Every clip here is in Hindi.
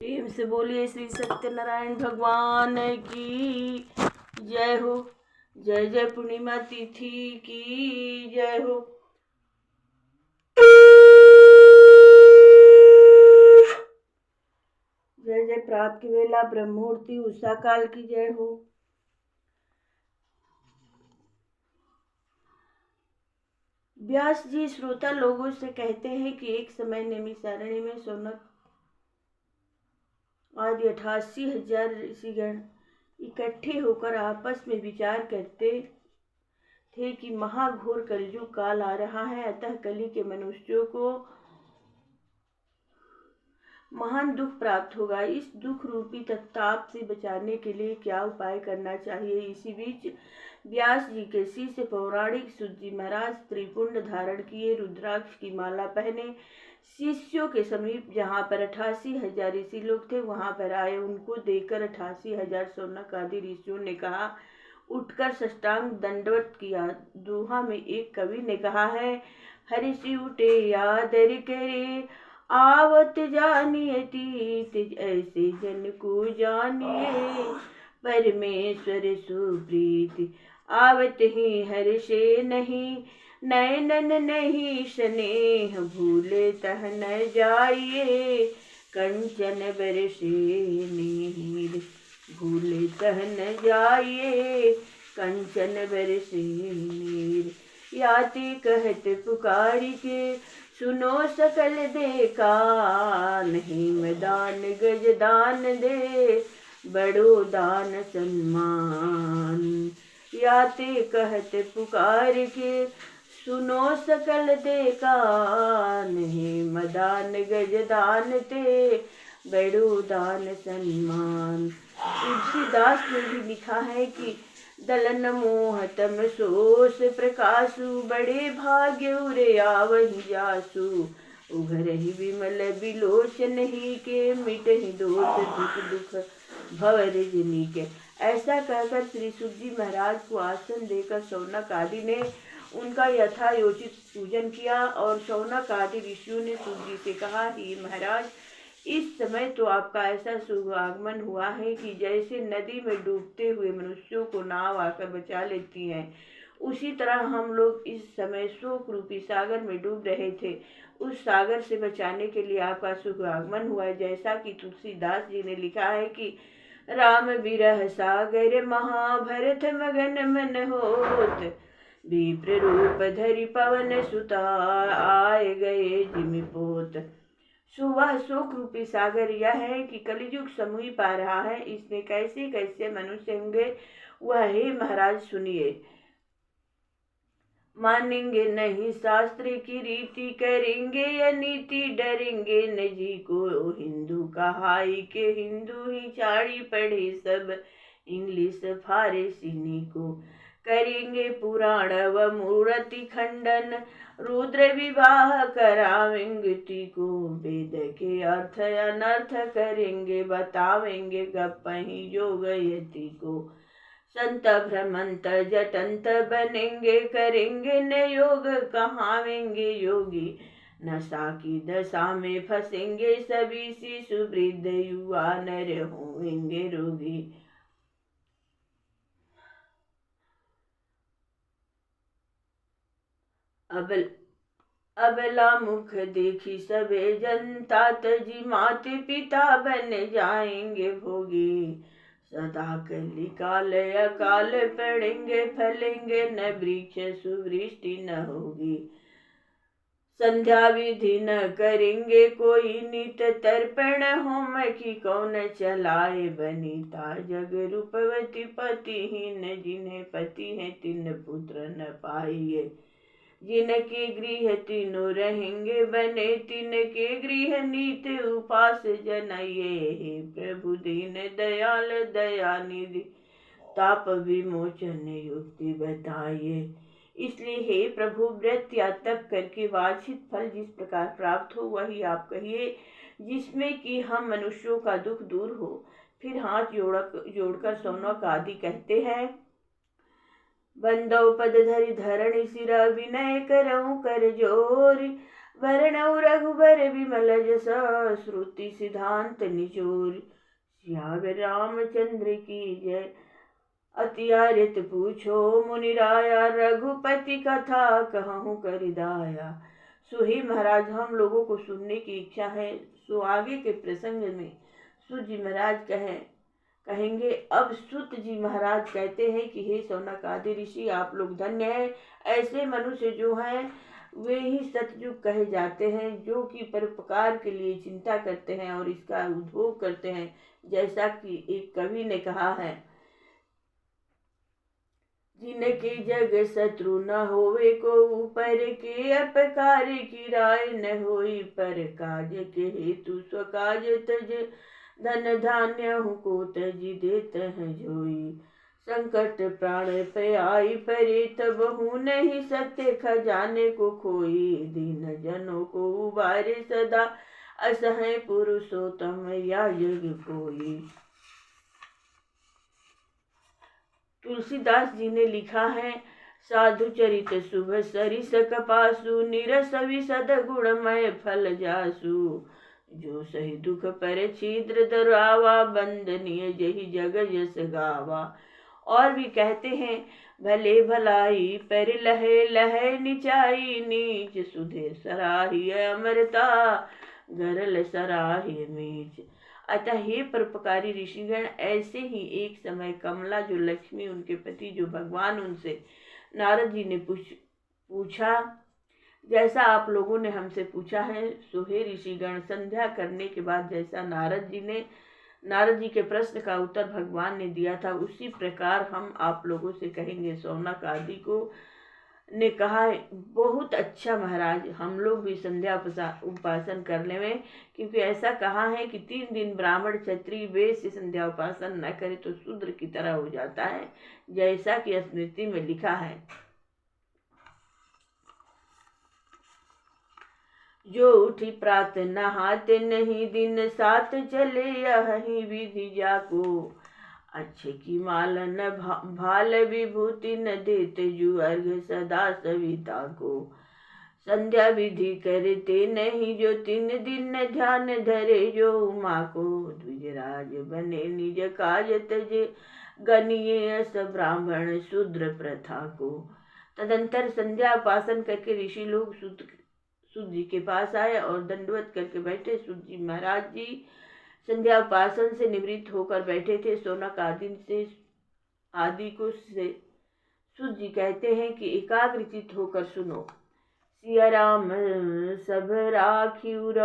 प्रेम से बोलिए श्री सत्यनारायण भगवान की जय हो। जय जय पूर्णिमा तिथि की जय हो। जय जय प्रातः वेला ब्रह्ममुहूर्ति उषा काल की जय हो। व्यास जी श्रोता लोगों से कहते हैं कि एक समय नैमिषारण्य में शौनक आदि 88,000 ऋषिगण इकट्ठे होकर आपस में विचार करते थे कि महाघोर कलयुग काल आ रहा है, अतः कली के मनुष्यों को महान दुख प्राप्त होगा। इस दुख रूपी ताप से बचाने के लिए क्या उपाय करना चाहिए। इसी बीच व्यास जी के शिष्य पौराणिक सूत जी महाराज त्रिपुंड धारण किए, रुद्राक्ष की माला पहने शिष्यों के समीप जहाँ पर 88,000 ऋषि लोग थे वहां पर आए। उनको देखकर 88,000 शौनक आदि ऋषियों ने कहा, उठकर साष्टांग दंडवत किया। दोहा में एक कवि ने कहा है, हरिषि उठे यादर करे आवत जानिए तीत ऐसे जन को जानिए परमेश्वर सुप्रीत आवत ही हर्षे नहीं नैनन नहीं स्नेह भूले तह न जाइए कंचन बरसे नीर भूले तह न जाइए कंचन बरसे नीर याति कहत पुकारी के सुनो सकल देखा नहीं मैदान गजदान दे बड़ो दान सम्मान। याते कहत पुकार के सुनो सकल देखा नहीं मदान गजदान ते बड़ो दान सम्मान। तुलसीदास ने भी लिखा है कि दलन मोहतम सोस प्रकाशु बड़े भाग्य उरे आवहि जासु उघरहि विमल बिलोचन ही के मिटहि दोष दुख दुख भव रजनी के। ऐसा कहकर श्री सुत जी महाराज को आसन देकर शौनक आदि ने उनका यथायोचित पूजन किया और शौनक आदि ऋषियों ने सुत जी से कहा, हे महाराज, इस समय तो आपका ऐसा शुभ आगमन हुआ है कि जैसे नदी में डूबते हुए मनुष्यों को नाव आकर बचा लेती है, उसी तरह हम लोग इस समय शोक रूपी सागर में डूब रहे थे। उस सागर से बचाने के लिए आपका शुभ आगमन हुआ है। जैसा कि तुलसीदास जी ने लिखा है कि राम बिरह सागर महाभरत मगन मन होत विप्र रूप धरि पवन सुता आए गए जिमि पोत। वह शोक रूपी सागर यह है कि कलियुग समीप आ रहा है। इसमें कैसे कैसे मनुष्य होंगे वह हे महाराज सुनिए। मानेंगे नहीं शास्त्र की रीति, करेंगे अनीति, डरेंगे न जी को हिंदू कहाई के हिंदू ही चाड़ी पढ़े सब इंग्लिश फारसी को। करेंगे पुराण व मूर्ति खंडन, रुद्र विवाह करावेंगे को। वेद के अर्थ अनर्थ करेंगे, बतावेंगे गप्पही योग यति को। संत भ्रमंत जटंत बनेंगे, करेंगे न योग कहावेंगे योगी। नशा की दशा में फंसेंगे सभी, शिशु वृद्ध युवा नर होंगे रोगी। अबला मुख देखी सबे जनता, तजी माते पिता बन जाएंगे भोगी। सदा कली काल अकाल पड़ेंगे, फलेंगे न वृक्ष सुवृष्टि न होगी। संध्या विधि न करेंगे कोई नित, तर्पण होम की कौन चलाए बनीता। जग रूपवती पतिहीन, जिन्हें पति है तिन पुत्र न पाइए। जिनके गृह तीनों रहेंगे बने, तिनके गृह नीत उपास जनइए। हे प्रभु दीन दयाल दयानिधि, ताप विमोचन युक्ति बताइए। इसलिए हे प्रभु, व्रत या तप करके वांछित फल जिस प्रकार प्राप्त हो वही आप कहिए, जिसमें कि हम मनुष्यों का दुख दूर हो। फिर हाथ जोड़कर शौनक आदि कहते हैं, बंदो पद धरि धरणि सिर, विनय करऊं कर जोर। वर्णौ रघुबर विमल जस, श्रुति सिद्धांत निचोर। सियावर रामचंद्र की जय। अति आर्यत पूछो मुनिराया, रघुपति कथा कहूँ कर दाया। सो ही महाराज, हम लोगों को सुनने की इच्छा है। सो आगे के प्रसंग में सूत जी महाराज कहेंगे। अब सूत जी महाराज कहते हैं कि हे शौनक आदि ऋषि, आप लोग धन्य हैं। ऐसे मनुष्य जो हैं वे ही सतयुग कहे जाते हैं, जो कि परोपकार के लिए चिंता करते हैं और इसका उपभोग करते हैं। जैसा कि एक कवि ने कहा है, जिनके जग शत्रु न होवे को, पर के अपकार की राय न होई। पर काज के हेतु स्वकाज तज, धन धान्य को तजी देत हैं जोई। संकट प्राण पे आई परे, तब हूँ नहीं सत्य खजाने को खोई। दीन जनों को उबारे सदा, असह पुरुषोत्तम या जग कोई। तुलसीदास जी ने लिखा है, साधु चरित शुभ सरिस कपासु, निरस विशद गुणमय फल जासु। जो सही दुख पर छिद्र दरावा, बंदनीय जही जग जस गावा। और भी कहते हैं, भले भलाई पर लहे लहे निचाई, नीच सुधे सराही अमरता, गरल सराही मीच। अतः हे परोपकारी ऋषिगण, ऐसे ही एक समय कमला जो लक्ष्मी, उनके पति जो भगवान, उनसे नारद जी ने पूछा जैसा आप लोगों ने हमसे पूछा है। सो हे ऋषिगण, संध्या करने के बाद जैसा नारद जी के प्रश्न का उत्तर भगवान ने दिया था, उसी प्रकार हम आप लोगों से कहेंगे। शौनक आदि को ने कहा, बहुत अच्छा महाराज, हम लोग भी संध्या उपासन कर लें, क्योंकि ऐसा कहा है कि 3 दिन ब्राह्मण क्षत्रिय वेद से संध्या उपासन न करे तो शूद्र की तरह हो जाता है, जैसा कि स्मृति में लिखा है। जो उठी प्रात नहाते नहीं, दिन 7 चले यही विधि जाको। अच्छे की माल न भाल विभूति, न देते जु अर्घ सदा सविता को। संध्या विधि करते नहीं, जो 3 दिन न ध्यान धरे। जो उमा को द्विजराज बने, निज काज तजे, गणिये अस ब्राह्मण शूद्र प्रथा को। तदंतर संध्या उपासन करके ऋषि लोग सूत जी के पास आए और दंडवत करके बैठे। सूत जी महाराज जी संध्या उपासन से निवृत्त होकर बैठे थे। शौनक आदि को सूत जी कहते हैं कि एकाग्रचित होकर सुनो। सिया राम सब राखिउर,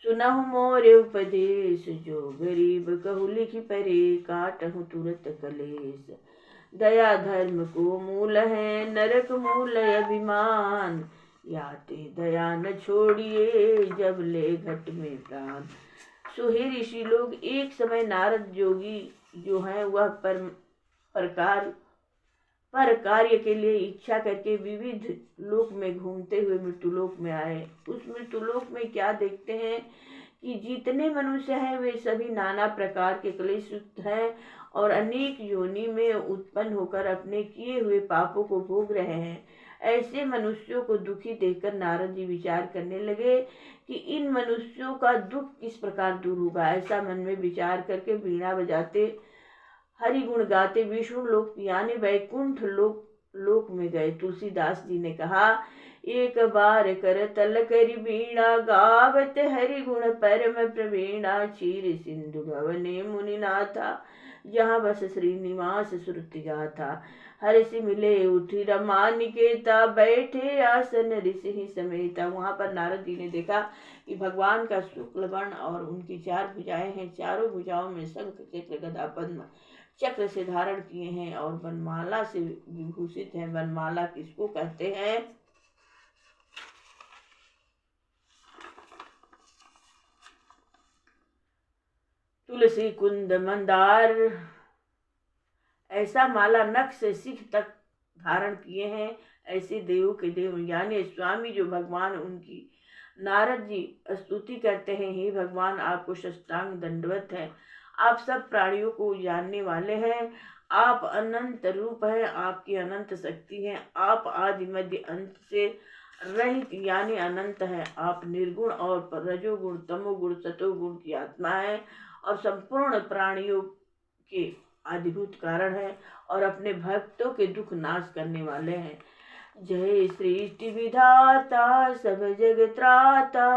सुनहु मोर उपदेश। जो गरीब कहु लिखि परे, काटहु तुरत कलेश। दया धर्म को मूल है, नरक मूल अभिमान। याते दया न छोड़िए, जब ले घट में प्राण। सो हे ऋषि लोग, एक समय नारद जोगी जो है वह पर कार्य के लिए इच्छा करके विविध लोक में घूमते हुए मृत्युलोक में आए। उस मृत्युलोक में क्या देखते हैं कि जितने मनुष्य हैं वे सभी नाना प्रकार के क्लेशयुक्त हैं और अनेक योनि में उत्पन्न होकर अपने किए हुए पापों को भोग रहे हैं। ऐसे मनुष्यों को दुखी देखकर नारद जी विचार करने लगे कि इन मनुष्यों का दुख किस प्रकार दूर होगा। ऐसा मन में विचार करके वीणा बजाते, हरि गुण गाते विष्णु लोक यानी वैकुंठ लोक में गए। तुलसीदास जी ने कहा, एक बार कर तल करी वीणा, गावत हरि गुण परम प्रवीणा। क्षीर सिंधु गवने मुनिनाथा, जहाँ बस श्रीनिवास श्रुति गाथा। हर्षि मिले उठी रमा निकेता, बैठे आसन ऋषि समेता। वहाँ पर नारद जी ने देखा कि भगवान का शुक्ल वर्ण और उनकी 4 भुजाएं हैं। चारों भुजाओं में शंख चक्र गदा पद्म चक्र से धारण किए हैं और वनमाला से विभूषित हैं। वनमाला किसको कहते हैं? तुलसी कुंद मंदार, ऐसा माला नख से सिख तक धारण किए हैं। ऐसे देवों के देव यानी स्वामी जो भगवान, उनकी नारद जी स्तुति करते हैं। हे भगवान, आपको साष्टांग दंडवत है। आप सब प्राणियों को जानने वाले हैं। आप अनंत रूप है, आपकी अनंत शक्ति है। आप आदि मध्य अंत से रहित यानी अनंत है। आप निर्गुण और रजोगुण तमोगुण सतोगुण की आत्मा है और संपूर्ण प्राणियों के आदिभूत कारण है और अपने भक्तों के दुख नाश करने वाले हैं। जय सृष्टि विधाता सब जग त्राता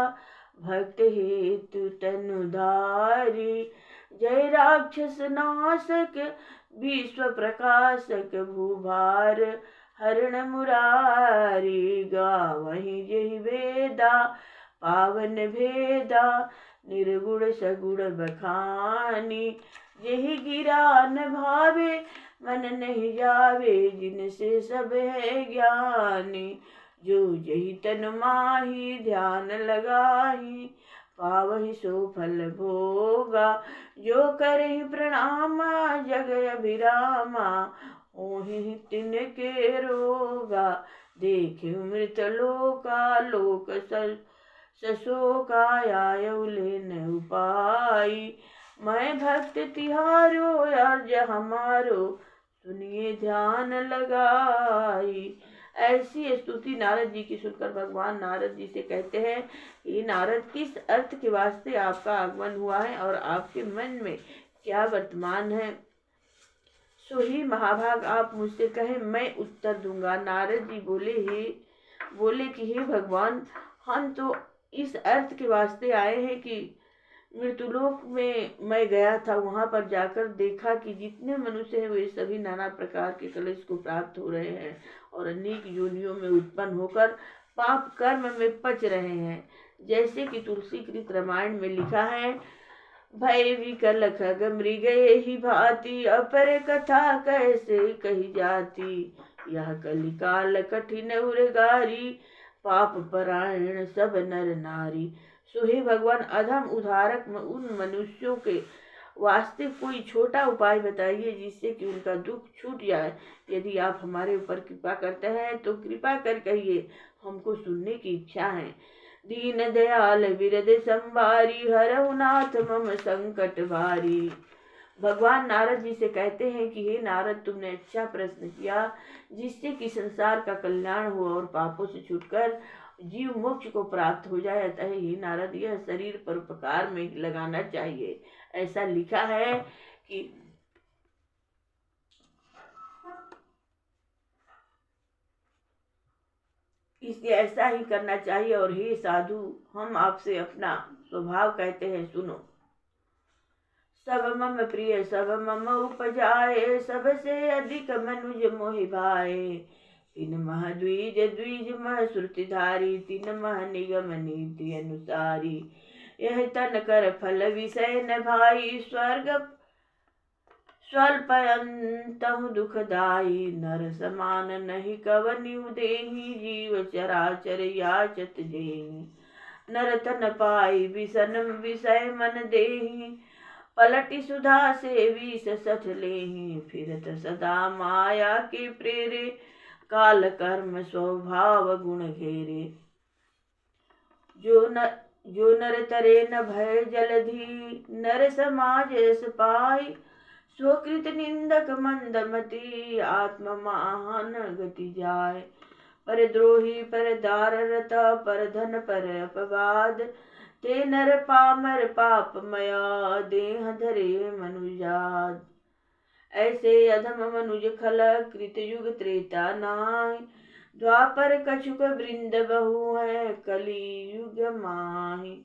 भक्त हेतु तनुधारी। जय राक्षस नाशक विश्व प्रकाशक भूभार हरण मुरारी। गावहि जहि वेदा पावन भेदा निर्गुण सगुण बखानी। यही गिरा न भावे मन नहीं जावे जिनसे सब है ज्ञानी। जो जही तन माही ध्यान लगाही पावहि सो फल भोगा। जो करहि प्रणाम जग अभिरामा ओहि तिनके रोगा। देखे मृत लोका लोक सशोका आयउ लेन उपाई। मैं भक्त तिहारो अर्ज हमारो सुनिए ध्यान लगाई। ऐसी स्तुति नारद जी की सुनकर भगवान नारद जी से कहते हैं, ये नारद किस अर्थ के वास्ते आपका आगमन हुआ है और आपके मन में क्या वर्तमान है, सो ही महाभाग आप मुझसे कहें मैं उत्तर दूंगा। नारद जी बोले कि हे भगवान, हम तो इस अर्थ के वास्ते आए हैं कि मृत्युलोक में मैं गया था, वहां पर जाकर देखा कि जितने मनुष्य हैं वे सभी नाना प्रकार के कलेश को प्राप्त हो रहे हैं और अनेक योनियों में उत्पन्न होकर पाप कर्म में पच रहे हैं। जैसे कि तुलसीकृत रामायण में लिखा है, भय विकल खग मृग ही भांति अपर कथा कैसे कही जाती। यह कलिकाल कठिन उर्गारी पाप परायण सब नर नारी। सो हे भगवान, अधम उद्धारक उन मनुष्यों के वास्ते कोई छोटा उपाय बताइए जिससे कि उनका दुख छूट जाए। यदि आप हमारे ऊपर कृपा करते हैं तो कृपा कर कहिए, हमको सुनने की इच्छा है। दीन दयाल विरद संवारी हरहु नाथ मम संकट भारी। भगवान नारद जी से कहते हैं कि हे नारद, तुमने अच्छा प्रश्न किया जिससे कि संसार का कल्याण हो और पापों से छूटकर जीव मोक्ष को प्राप्त हो जाए। अतः हे नारद, यह शरीर परोपकार में लगाना चाहिए। ऐसा लिखा है कि इसे ऐसा ही करना चाहिए। और हे साधु, हम आपसे अपना स्वभाव कहते हैं, सुनो। सब मम प्रिय सब मम उपजाए सबसे अधिक मनुज मोहि भाए। तीन मह द्विज द्विज मह श्रुतिधारी तीन मह निगम नीति अनुसारी। यह तन कर फल विषय न भाई स्वर्ग स्वल्पयंतहु दुखदाई। नर समान नहीं कवनिउ देहि जीव चराचर याचत जेहि। नर तन पाई विषन विषय मन देहि पलटि सुधा से विष सठ लेहि। फिरत सदा माया के प्रेरे काल कर्म स्वभाव गुण घेरे। जो नर तरे न भय जलधि नर समाज यस पाई। स्वकृत निंदक मंदमति आत्म महान गति जाय। पर द्रोही पर दार रता पर धन पर अपवाद। ते नर पामर पापमया देह धरे मनुजाद। ऐसे अधम मनुज खल कृत युग त्रेता नाय। द्वापर कछुक वृंद बहु है कली युग माही।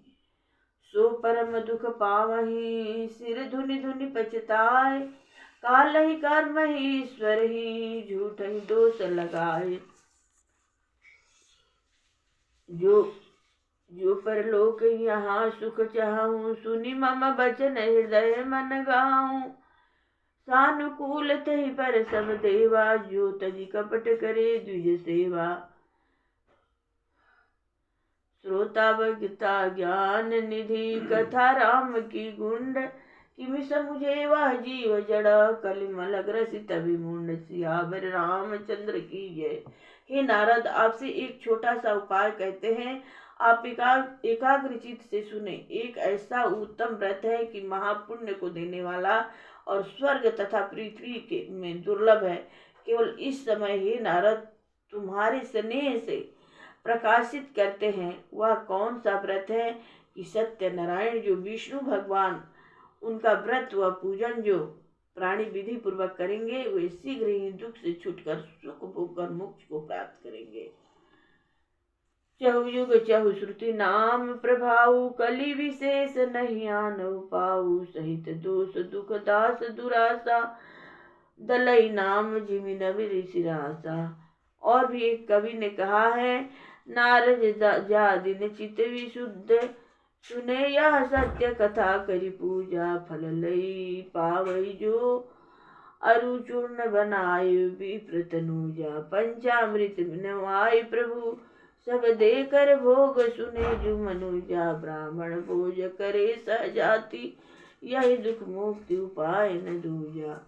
सो परम दुख पावही सिर धुनि धुनि पछताए। काल ही कर्म ही ईश्वर ही झूठ ही दोष लगाए। जो परलोक यहाँ सुख चाहूं सुनि मम बचन हृदय मन गाऊं। सानुकूल तहि पर सब देवा जो तजी कपट करे द्विज सेवा। श्रोता भगता ज्ञान निधि कथा राम की गुंड। किमि समुझे वह जीव जड़ कलिमल ग्रसित विमुंड। सियावर रामचंद्र की जय। हे नारद, आपसे एक छोटा सा उपाय कहते हैं, आप एकाग्रचित से सुने। एक ऐसा उत्तम व्रत है कि महापुण्य को देने वाला और स्वर्ग तथा पृथ्वी के में दुर्लभ है। केवल इस समय हे नारद, तुम्हारे स्नेह से प्रकाशित करते हैं। वह कौन सा व्रत है कि सत्यनारायण जो विष्णु भगवान, उनका व्रत व पूजन जो प्राणी विधि पूर्वक करेंगे वे शीघ्र ही दुख से छूटकर सुख भोग कर मोक्ष को प्राप्त करेंगे। चहु युग चहु श्रुति नाम प्रभाऊ, कलि विशेष नहीं आन पाऊ, सहित दोष दुख दास दुरासा, दलई नाम जिमि नबि सिरासा। और भी एक कवि ने कहा है, नारद जा दिन चित विशुद्ध, सुने यह सत्य कथा करी पूजा, फल लई पावई जो अरु चूर्ण बनाए विप्र तनुजा, पंचामृत नवाय प्रभु सब देकर भोग, सुने जो मनुजा, ब्राह्मण भोज करे सहजाति, यही दुख मुक्ति उपाय न दूजा।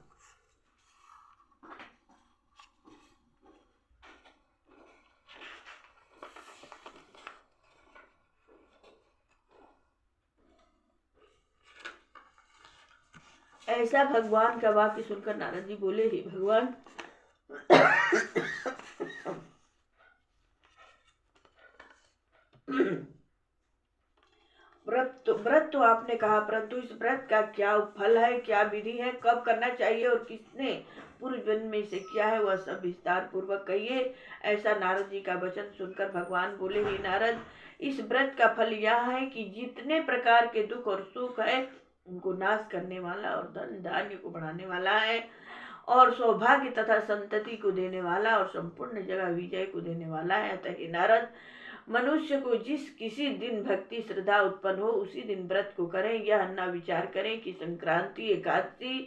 ऐसा भगवान का वाक्य सुनकर नारद जी बोले, हे भगवान, व्रत तो आपने कहा, परंतु इस व्रत का क्या फल है, क्या विधि है, कब करना चाहिए और किसने पूर्व जन्म में से किया है, वह सब विस्तार पूर्वक कहिए। ऐसा नारद जी का वचन सुनकर भगवान बोले, हे नारद, इस व्रत का फल यह है कि जितने प्रकार के दुख और सुख है उनको नाश करने वाला और धन धान्य को बढ़ाने वाला है और सौभाग्य तथा संतति को देने वाला और संपूर्ण जगह विजय को देने वाला है। अतः हे नारद, मनुष्य को जिस किसी दिन भक्ति श्रद्धा उत्पन्न हो उसी दिन व्रत को करें। यह न विचार करें कि संक्रांति एकादशी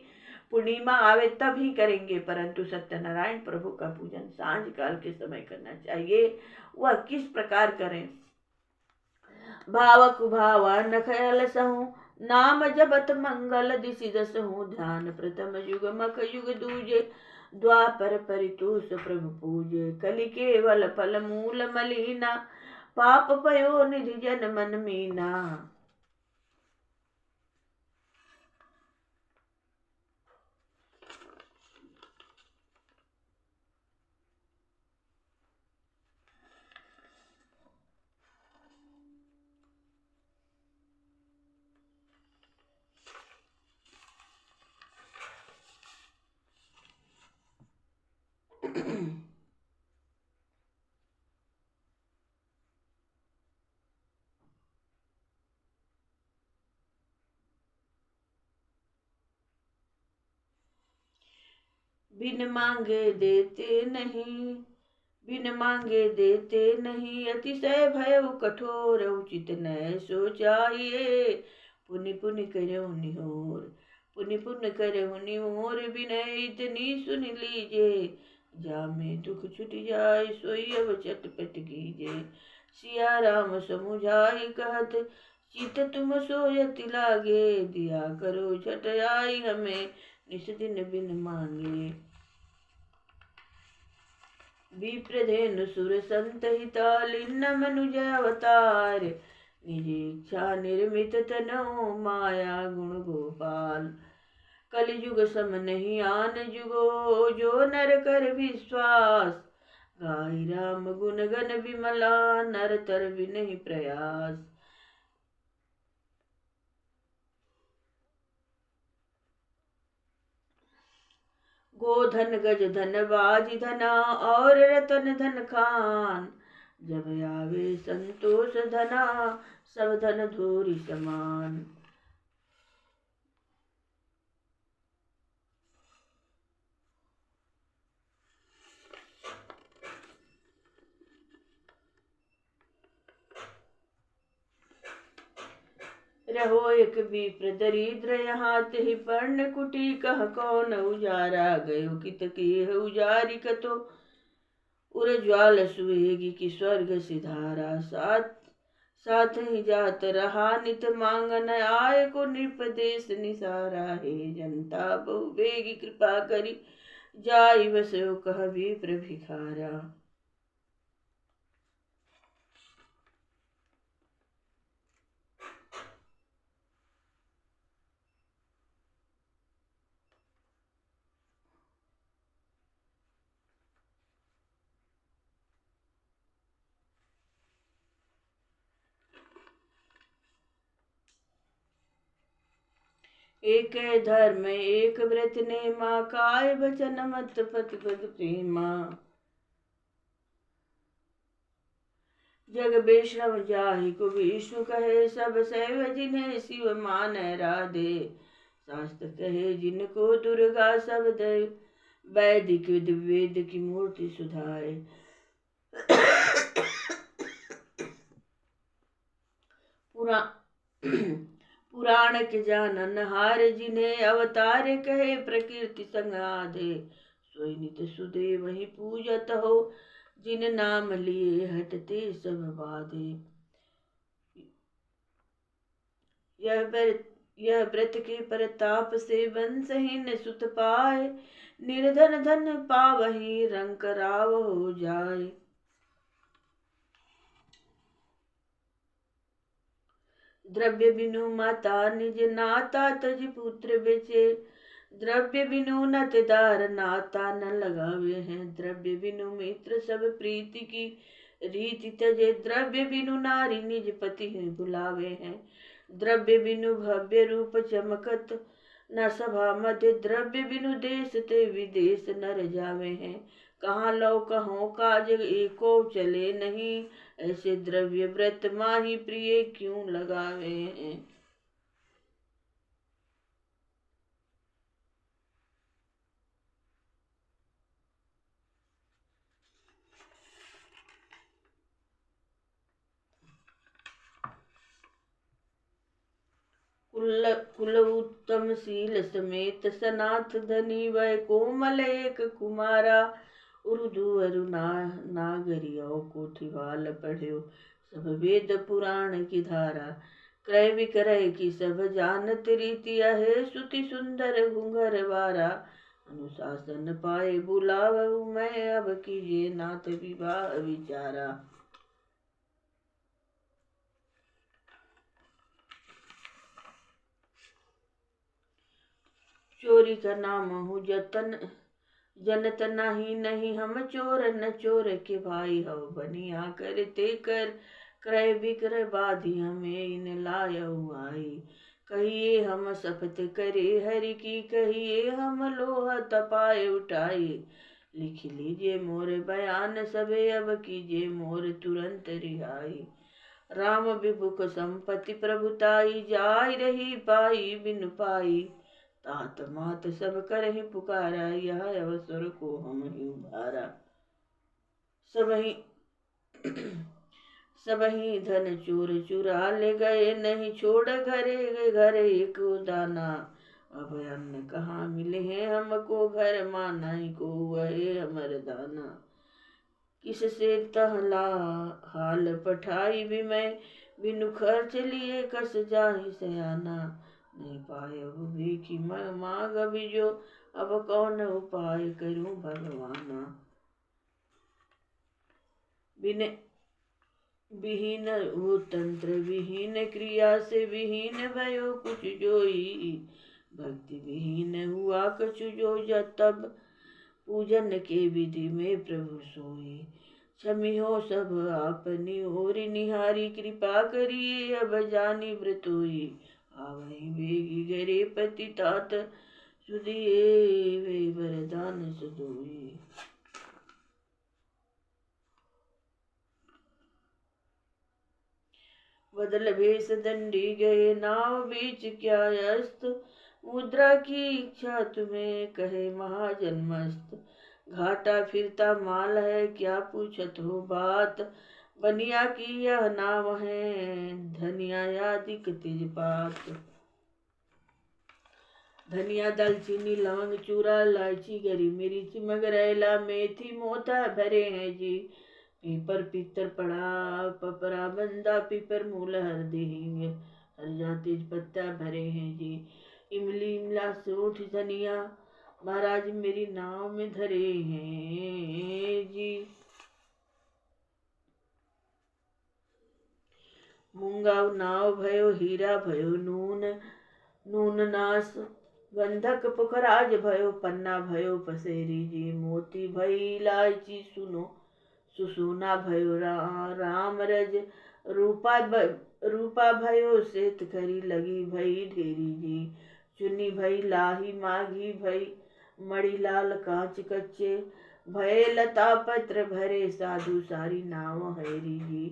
पूर्णिमा आवे तब ही करेंगे, परंतु सत्यनारायण प्रभु का पूजन सांझ काल के समय करना चाहिए। वह किस प्रकार करें? भावक भावा न खयल सहु, नाम जपत मंगल दिशि दसहु, ध्यान प्रथम युग मख युग दूजे, द्वापर परितोष प्रभु पूजे, कलि केवल फल मूल मलिना, पाप पयो निधि जन मन मीना। बिन मांगे देते नहीं, बिन मांगे देते नहीं, अतिशय भय कठोर, उचित न सोचाइए, पुनि पुनि करहु निहोर, पुनि पुनि करहु निहोर, बिनय इतनी सुन लीजे, जामे दुख छुट जाय, सोई अब चटपट कीजे, सिया राम समुझाई कहत, चित तुम सोयति लागे, दिया करो झट आई हमें, निस दिन बिन मांगे। विप्रधेनु सुर संत हिता, लिन्न मनुज अवतार, निज इच्छा निर्मित तनो, माया गुण गोपाल, कलियुग सम नहीं आन जुगो, जो नर कर विश्वास, गाई राम गुण गण विमला, नर तर विनहि प्रयास। गोधन गज धन बाज धना, और रतन धन खान, जब आवे संतोष धना, सब धन धूरि समान। रहो एक विप्र दरिद्र, यहाँ तेहि पर्ण कुटी, कह कौन उजारा, गयो कित केह उजारी, कतो उरज्वाल सुवेगी की स्वर्ग सिधारा, साथ साथ ही जात रहा नित मांगन, आय को नृपदेश निसारा, हे जनता बहु बेगी कृपा करी, जाई बसो कह विप्र भिखारा। एक धर्म एक व्रत नेमा, काय बचन मत पति पद प्रेमा। जग वैष्णव जाहि को विष्णु कहे, सब शैव जिन्हें शिव मान राधे। शास्त्र कहे जिनको दुर्गा, सब देव वैदिक वेद की मूर्ति सुधाए। पुराण के जानन हार, जिन्हें अवतार कहे प्रकृति संगाधे। सोई नित सुदेव वही पूजत हो, जिन नाम लिए हटते सब बाधे। यह व्रत के परताप से वंशहीन सुत पाए, निर्धन धन पावही रंक राव हो जाए। द्रव्य बिनु माता निज नाता, तज पुत्र बेचे। द्रव्य बिनु नतदार, नाता न लगावे हैं। द्रव्य बिनु मित्र, सब प्रीति की रीति तजे। द्रव्य बिनु नारी, निज पति बुलावे हैं। द्रव्य बिनु भव्य रूप चमकत, न सभा मध्य। द्रव्य बिनु देश ते विदेश नर जावे हैं। कहाँ लो कहो काज, एको चले नहीं। ऐसे द्रव्य व्रत माही प्रिय क्यों लगावे हैं। कुल उत्तम शील समेत, सनाथ धनी वह कोमल एक कुमारा। उर्दू अरु नागरियों को थिवाल पढ़्यो, सब वेद पुराण की धारा। क्रय विक्रय की सब जानत रीतिया है, सुति सुंदर घुंघर बारा। अनुशासन पाए बुलावहु मैं, अब कीजिए नाथ विवाह विचारा। चोरी का नाम हूँ जतन जनत नहीं, नहीं हम चोर न चोर के भाई हो। बनिया करते कर क्रय विक्रय, बाधी हमें इन लायऊ आई। कहिए हम शपथ करे हरि की, कहिए हम लोहा तपाए उठाई। लिख लीजिए मोर बयान सबे, अब कीजिए मोर तुरंत रिहाई। राम विभुक संपत्ति प्रभुताई, जाय रही पाई बिन पाई। तात मात सब करहि पुकारा, यह अवसर को हम ही उभारा। सबही धन चोर चुरा ले गए, नहीं छोड़ घरे घर एक दाना। अब अन्न कहाँ मिले हैं हमको, घर मानाई को वह अमर दाना। किससे तहला हाल पठाई भी मैं, बिनु खर्च लिए कस जाहि सयाना। नहीं पाए अब भी मांग अभी जो, अब कौन उपाय करूं भगवाना। विहीन वो तंत्र, विहीन क्रिया से विहीन भयो कुछ जोई। भक्ति विहीन हुआ कछु जो, तब पूजन के विधि में प्रभु सोई। क्षमी हो सब आपनी ओर निहारी, कृपा करिए अब जानी व्रत होई। आवही बेगी गरे पति तात, सुदिए वे वरदान सदोई। बदल भेष दंडी गए, नाव बीच क्या अस्त। मुद्रा की इच्छा तुम्हें कहे महाजन मस्त। घाटा फिरता माल है, क्या पूछत हो बात। बनिया की यह नाव है, धनिया यादिक तेजपात। धनिया दालचीनी लौंग चूरा इलायची गरी मिर्च मगरैला, मेथी मोथा भरे हैं जी। पीपर पीतर पड़ा पपरा बंदा, पीपर मूल हरदी हींग हरजा तेज पत्ता भरे हैं जी। इमली इमला सोठ धनिया, महाराज मेरी नाव में धरे हैं जी। मूंगा नाव भयो हीरा भयो नून नास। गंधक पुखराज भयो पन्ना भयो पसेरी जी। मोती भई इलायची सुसुना भयो राम रज। रूपा भयो श्वेत खरी लगी भई ढेरी जी। चुनी भई लाही माघी भई मणि लाल कांच कच्चे, भय लता पत्र भरे साधु सारी नाव हैरी जी।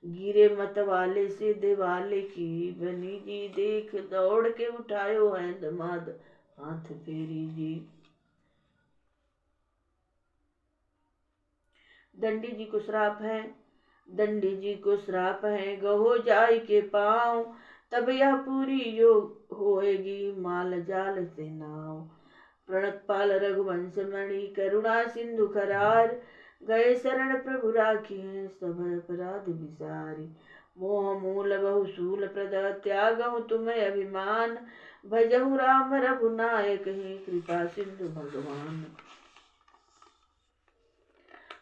गिरे मत वाले से दिवाले की बनी जी, देख दौड़ के उठायो है दमाद हाथ फेरी जी। दंडी जी को श्राप है, दंडी जी को श्राप है, गहो जाय के पाँव, तब यह पूरी योग होएगी माल जाल से नाव। प्रणतपाल रघुवंश मणि करुणा सिंधु करार, गए शरण प्रभु राखी सब अपराध विसारी। मोह मूल बहु सूल प्रद त्यागहु तुम्हें अभिमान, भजहु राम रघुनायक ही कृपा सिंधु भगवान।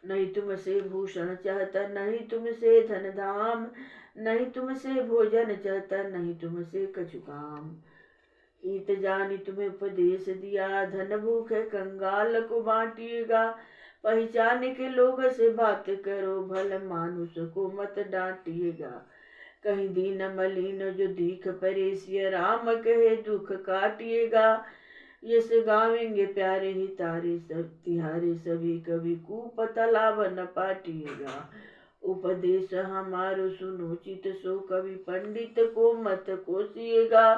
नहीं तुमसे भूषण चाहता नहीं तुमसे धन धाम, नहीं तुमसे भोजन चाहता नहीं तुमसे कछु काम। हित जानी तुम्हें उपदेश दिया, धन भूखे कंगाल को बांटिएगा। पहचाने के लोग से बात करो, भल मानुष को मत डांटिएगा। कहीं दीन मलिन जो दीख परे, सिया राम कहे दुख काटिएगा। यस गावेंगे प्यारे ही तारे सब तिहारे, सभी कभी कूप तालाब न पाटिएगा। उपदेश हमारो सुनो चित सो, कभी पंडित को मत कोसिएगा।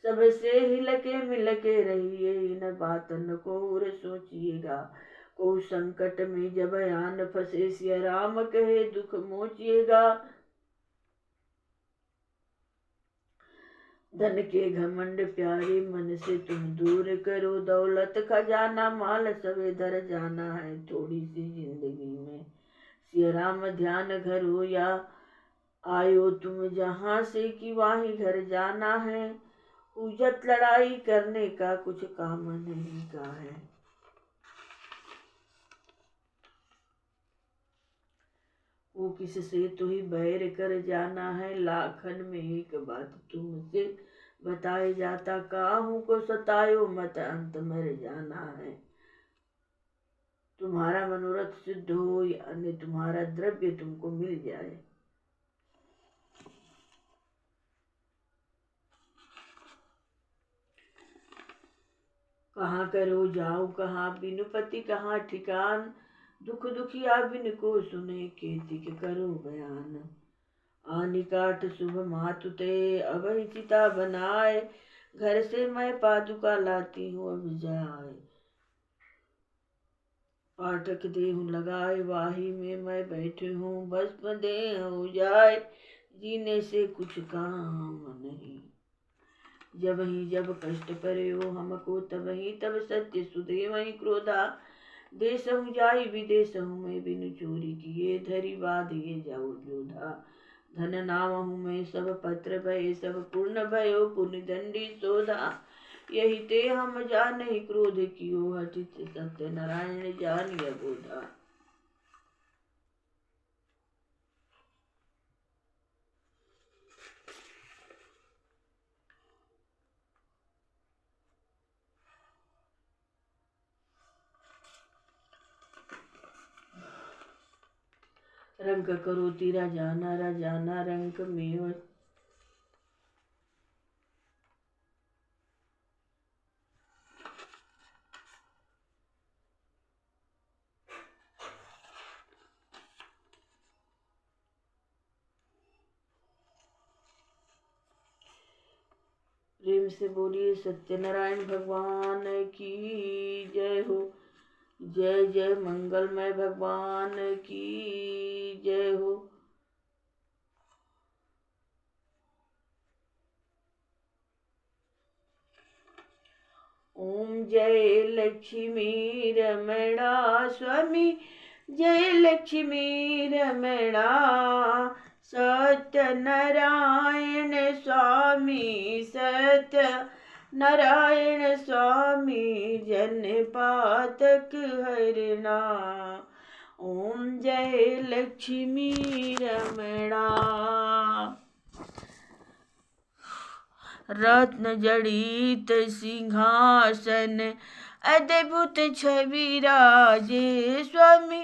सबसे हिलके मिलके रहिए, इन बातन को और सोचिएगा। को संकट में जब आन फंसे, सिया राम कहे दुख मोचिएगा। धन के घमंड प्यारे मन से तुम दूर करो, दौलत खजाना माल सवे धर जाना है थोड़ी सी जिंदगी में। सिया राम ध्यान घर हो या आयो तुम जहाँ से कि वहीं घर जाना है। उजत लड़ाई करने का कुछ काम नहीं का है। वो किससे तो ही बैर कर जाना है, लाखन में एक बात तुमसे बताए जाता। काहू को सतायो मत अंत मर जाना है। तुम्हारा मनोरथ सिद्ध हो या अन्य तुम्हारा द्रव्य तुमको मिल जाए। कहाँ करो जाओ कहाँ बिनु पति कहाँ ठिकान, दुख दुखिया बिन को सुने केतिक करो बयान। आनी काठ शुभ मातुते अब ही चिता बनाए, घर से मैं पादुका लाती हूँ अब जाए। पाठक देहु लगाए वाही में मैं बैठी हूँ, भस्म देह हो जाए जीने से कुछ काम नहीं। जब ही जब कष्ट परे हो हमको तब ही तब सत्य सुदेव ही क्रोधा। देश हूँ जाई विदेश हूँ मैं बिनु चोरी किए, धरी बाधिए जाओ जोधा। धन नाम हूँ मैं सब पत्र भय, सब पूर्ण भयो पुण्य दंडी शोधा। यही ते हम जान ही क्रोध कियो, हठित सत्य नारायण जानिय बोधा। रंग करो तेरा जाना राजाना रंग में। प्रेम से बोलिए सत्यनारायण भगवान की जय हो। जय जय मंगलमय भगवान की जय हो। ओम जय लक्ष्मी रमणा स्वामी, जय लक्ष्मी रमणा। सत्यनारायण स्वामी सत्य नारायण स्वामी, जन पातक हरना। ओम जय लक्ष्मी रमणा। रत्न जड़ित सिंहासन अद्भुत छवि राजे स्वामी,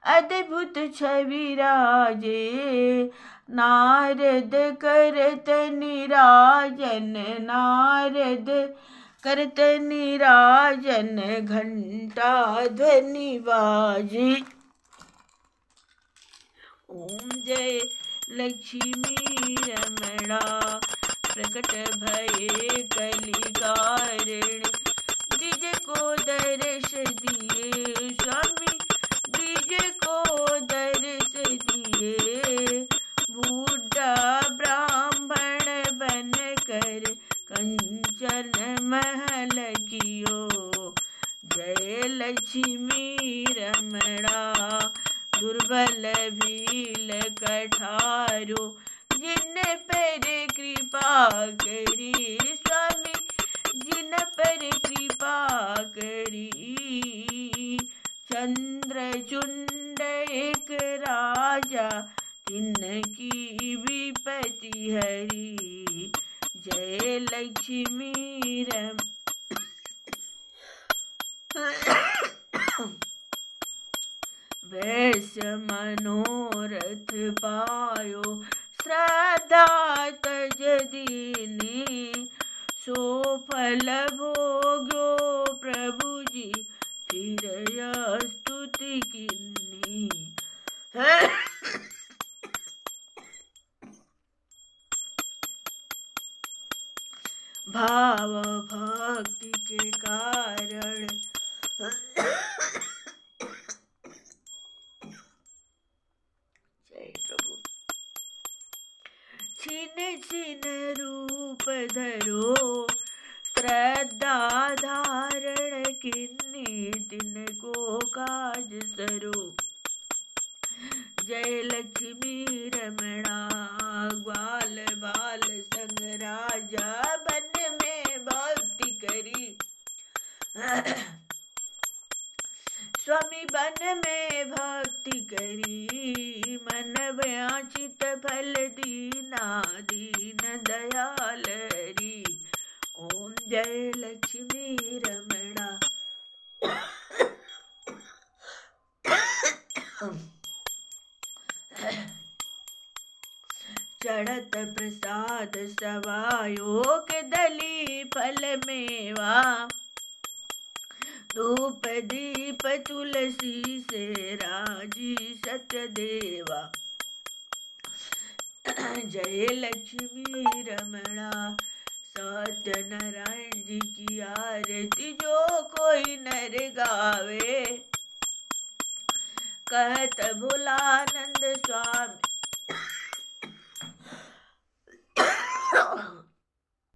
अद्भुत छवि राजे। नारद करत निराजन, नारद करत निराजन, घंटा ध्वनि बाजी। ओम जय लक्ष्मी रमणा, प्रकट भये कलिकारण, द्विज को दर्श दिए स्वामी, द्विज को दर्श दिए। बूढ़ा ब्राह्मण बन कर कंचन महल कियो, जय लक्ष्मी रमणा। दुर्बल भील कठारो, जिन पर कृपा करी स्वामी, जिन पर कृपा करी। चंद्रचूड एक राजा, तिनकी विपत्ति हरी, जय लक्ष्मी रम। वैश्य मनोरथ पायो, श्रद्धा तज दीनी, सो फल भोग्यो प्रभु जी, फिर स्तुति कीन्ही। भाव भक्ति के कारण जय प्रभु। छिन छिन रूप धरो, श्रद्धा धारण किन्नी, दिन को काज सरो, जय लक्ष्मी रमणा। ग्वाल बाल संग राजा, बन में भक्ति करी स्वामी, बन में भक्ति करी। मन व्याचित फल दीना, दीन दयाल हरी, ओम जय लक्ष्मी रमणा। चढ़त प्रसाद सवायो, के दली फल मेवा, धूप दीप तुलसी से राजी सत्य देवा, जय लक्ष्मी रमणा। सत्यनारायण जी की आरती जो कोई नर गावे, कहत भोलानंद स्वामी,